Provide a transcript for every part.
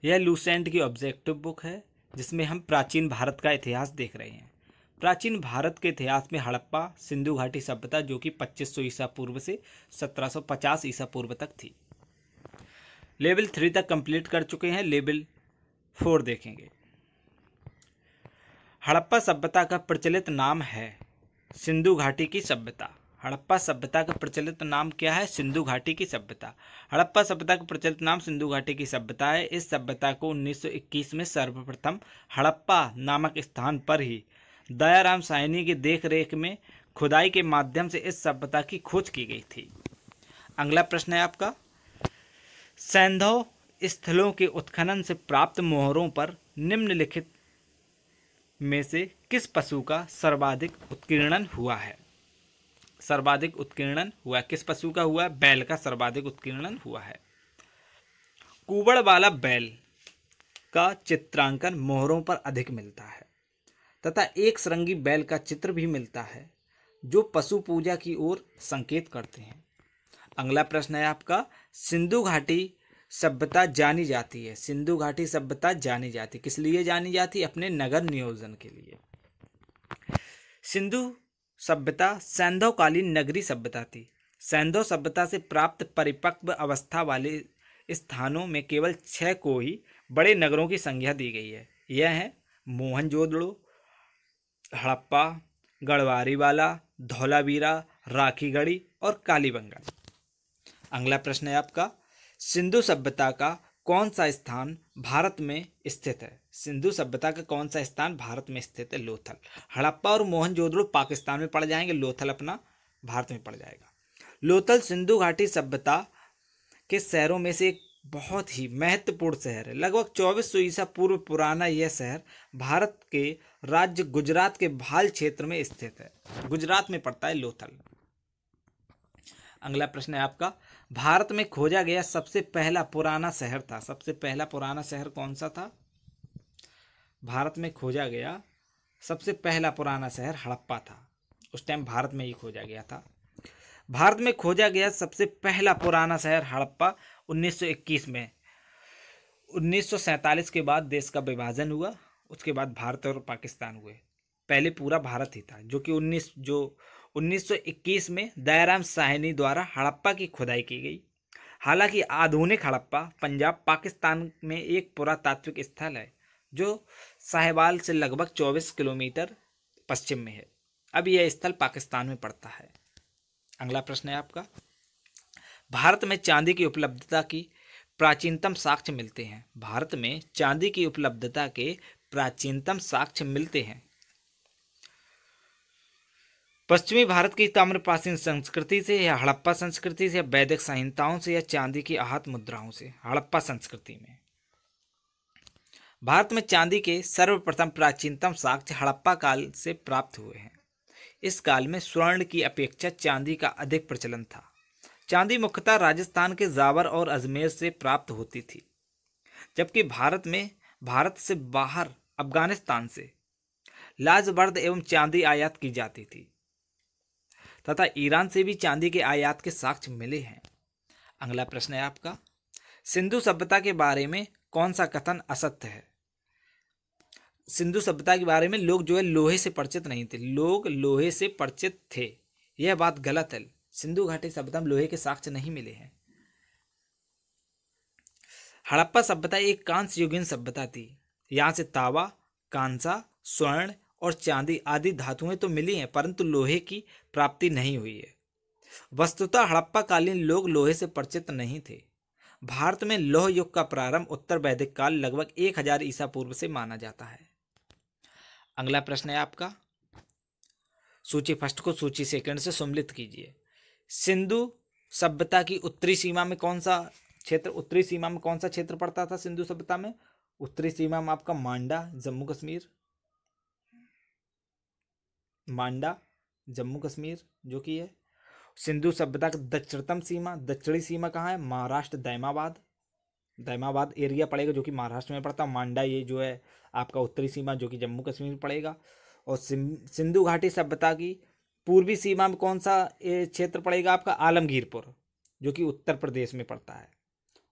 यह लूसेंट की objective book है जिसमें हम प्राचीन भारत का इतिहास देख रहे हैं। प्राचीन भारत के इतिहास में हड़प्पा सिंधु घाटी सभ्यता जो कि 2500 ईसा पूर्व से 1750 ईसा पूर्व तक थी। लेवल 3 तक कंप्लीट कर चुके हैं। लेवल 4 देखेंगे। हड़प्पा सभ्यता का प्रचलित नाम है सिंधु घाटी की सभ्यता। हड़प्पा सभ्यता का प्रचलित नाम क्या है? सिंधु घाटी की सभ्यता। हड़प्पा सभ्यता का प्रचलित नाम सिंधु घाटी की सभ्यता है। इस सभ्यता को 1921 में सर्वप्रथम हड़प्पा नामक स्थान पर ही दयाराम साहनी की देखरेख में खुदाई के माध्यम से इस सभ्यता की खोज की गई थी। अगला प्रश्न है आपका, सैंधव स्थलों के उत्खनन से प्राप्त मोहरों पर निम्नलिखित में से किस पशु का सर्वाधिक उत्कीर्णन हुआ है? सर्वाधिक उत्कीर्णन हुआ किस पशु का हुआ? बैल का सर्वाधिक उत्कीर्णन हुआ है। कुबड़ वाला बैल का चित्रांकन मोहरों पर अधिक मिलता है तथा एक सरंगी बैल का चित्र भी मिलता है जो पशु पूजा की ओर संकेत करते हैं। अगला प्रश्न है आपका, सिंधु घाटी सभ्यता जानी जाती है। सिंधु घाटी सभ्यता जानी जाती किस लिए जानी जाती? अपने नगर नियोजन के लिए। सिंधु सभ्यता सैंधवकालीन नगरी सभ्यता थी। सैंधव सभ्यता से प्राप्त परिपक्व अवस्था वाले स्थानों में केवल 6 को ही बड़े नगरों की संज्ञा दी गई है। यह है मोहनजोदड़ो, हड़प्पा, गढ़वारीवाला, धौलावीरा, राखीगढ़ी और कालीबंगा। अगला प्रश्न है आपका, सिंधु सभ्यता का कौन सा स्थान भारत में स्थित है? सिंधु सभ्यता का कौन सा स्थान भारत में स्थित है? लोथल। हड़प्पा और मोहनजोदड़ो पाकिस्तान में पड़ जाएंगे, लोथल अपना भारत में पड़ जाएगा। लोथल सिंधु घाटी सभ्यता के शहरों में से एक बहुत ही महत्वपूर्ण शहर है। लगभग 2400 ईसा पूर्व पुराना यह शहर भारत के राज्य गुजरात के भाल क्षेत्र में स्थित है। गुजरात में पड़ता है लोथल। अगला प्रश्न है आपका, भारत में खोजा गया सबसे पहला पुराना शहर था। सबसे पहला पुराना शहर कौन सा था? भारत में खोजा गया सबसे पहला पुराना शहर हड़प्पा था। उस टाइम भारत में ही खोजा गया था। भारत में खोजा गया सबसे पहला पुराना शहर हड़प्पा 1921 में। 1947 के बाद देश का विभाजन हुआ, उसके बाद भारत और पाकिस्तान हुए। पहले पूरा भारत ही था, जो कि 1921 में दयाराम साहनी द्वारा हड़प्पा की खुदाई की गई। हालांकि आधुनिक हड़प्पा पंजाब पाकिस्तान में एक पुरातात्विक स्थल है जो साहिवाल से लगभग 24 किलोमीटर पश्चिम में है। अब यह स्थल पाकिस्तान में पड़ता है। अगला प्रश्न है आपका, भारत में चांदी की उपलब्धता की प्राचीनतम साक्ष्य मिलते हैं। भारत में चांदी की उपलब्धता के प्राचीनतम साक्ष्य मिलते हैं। पश्चिमी भारत की ताम्रपाषाण संस्कृति से या हड़प्पा संस्कृति से या वैदिक संहिताओं से या चांदी की आहत मुद्राओं से? हड़प्पा संस्कृति में। भारत में चांदी के सर्वप्रथम प्राचीनतम साक्ष्य हड़प्पा काल से प्राप्त हुए हैं। इस काल में स्वर्ण की अपेक्षा चांदी का अधिक प्रचलन था। चांदी मुख्यतः राजस्थान के जावर और अजमेर से प्राप्त होती थी, जबकि भारत से बाहर अफगानिस्तान से लाजवर्द एवं चांदी आयात की जाती थी तथा ईरान से भी चांदी के आयात के साक्ष्य मिले हैं। अगला प्रश्न है आपका, सिंधु सभ्यता के बारे में कौन सा कथन असत्य है? सिंधु सभ्यता के बारे में लोग जो है लोहे से परिचित नहीं थे। लोग लोहे से परिचित थे, यह बात गलत है। सिंधु घाटी सभ्यता में लोहे के साक्ष्य नहीं मिले हैं। हड़प्पा सभ्यता एक कांस्य युगीन सभ्यता थी। यहाँ से तांबा, कांसा, स्वर्ण और चांदी आदि धातुएं तो मिली हैं, परंतु लोहे की प्राप्ति नहीं हुई है। वस्तुतः हड़प्पा कालीन लोग लोहे से परिचित नहीं थे। भारत में लौह युग का प्रारंभ उत्तर वैदिक काल लगभग 1000 ईसा पूर्व से माना जाता है। अगला प्रश्न है आपका, सूची फर्स्ट को सूची सेकंड से सम्मिलित कीजिए। सिंधु सभ्यता की उत्तरी सीमा में कौन सा क्षेत्र पड़ता था? सिंधु सभ्यता में उत्तरी सीमा में आपका मांडा, जम्मू कश्मीर, जो कि है। सिंधु सभ्यता की दक्षिणी सीमा कहाँ है? महाराष्ट्र, दैमाबाद एरिया पड़ेगा जो कि महाराष्ट्र में पड़ता है। मांडा ये जो है आपका उत्तरी सीमा जो कि जम्मू कश्मीर में पड़ेगा। और सिंधु घाटी सभ्यता की पूर्वी सीमा में कौन सा क्षेत्र पड़ेगा? आपका आलमगीरपुर जो कि उत्तर प्रदेश में पड़ता है।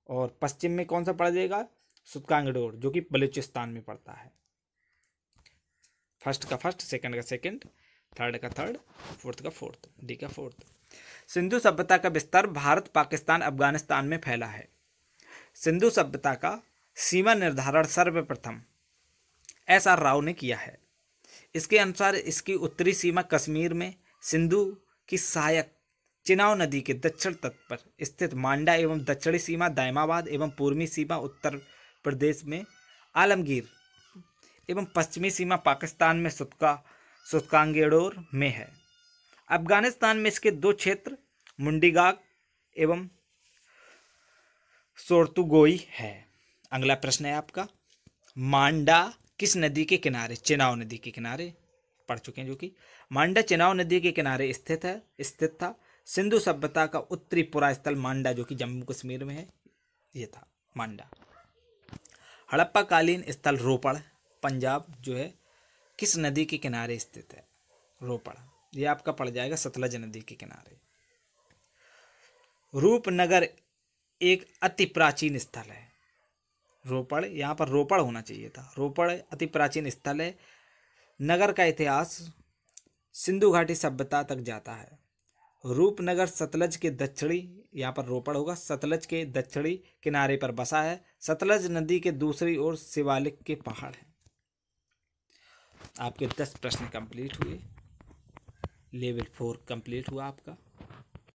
और पश्चिम में कौन सा पड़ जाएगा? सुतकांगडोर जो कि बलूचिस्तान में पड़ता है। फर्स्ट का फर्स्ट, सेकंड का सेकंड, थर्ड का थर्ड, फोर्थ का फोर्थ, डी का फोर्थ। सिंधु सभ्यता का विस्तार भारत, पाकिस्तान, अफगानिस्तान में फैला है। सिंधु सभ्यता का सीमा निर्धारण सर्वप्रथम एस.आर. राव ने किया है। इसके अनुसार इसकी उत्तरी सीमा कश्मीर में सिंधु की सहायक चिनाब नदी के दक्षिण तट पर स्थित मांडा एवं दक्षिणी सीमा दायमाबाद एवं पूर्वी सीमा उत्तर प्रदेश में आलमगीर एवं पश्चिमी सीमा पाकिस्तान में सुतकांगेडोर में है। अफगानिस्तान में इसके दो क्षेत्र मुंडीगाग एवं सोर्तुगोई है। अगला प्रश्न है आपका, मांडा किस नदी के किनारे? चिनाब नदी के किनारे पढ़ चुके हैं, जो कि मांडा चिनाब नदी के किनारे स्थित था। सिंधु सभ्यता का उत्तरी पूरा स्थल मांडा जो कि जम्मू कश्मीर में है, ये था मांडा। हड़प्पा कालीन स्थल रोपड़ पंजाब जो है किस नदी के किनारे स्थित है? रोपड़, ये आपका पड़ जाएगा सतलज नदी के किनारे। रूपनगर एक अति प्राचीन स्थल है। रोपड़, यहाँ पर रोपड़ होना चाहिए था। रोपड़ अति प्राचीन स्थल है। नगर का इतिहास सिंधु घाटी सभ्यता तक जाता है। रूपनगर सतलज के दक्षिणी, यहाँ पर रोपड़ होगा, सतलज के दक्षिणी किनारे पर बसा है। सतलज नदी के दूसरी ओर शिवालिक के पहाड़ हैं। आपके 10 प्रश्न कंप्लीट हुए। लेवल 4 कंप्लीट हुआ आपका।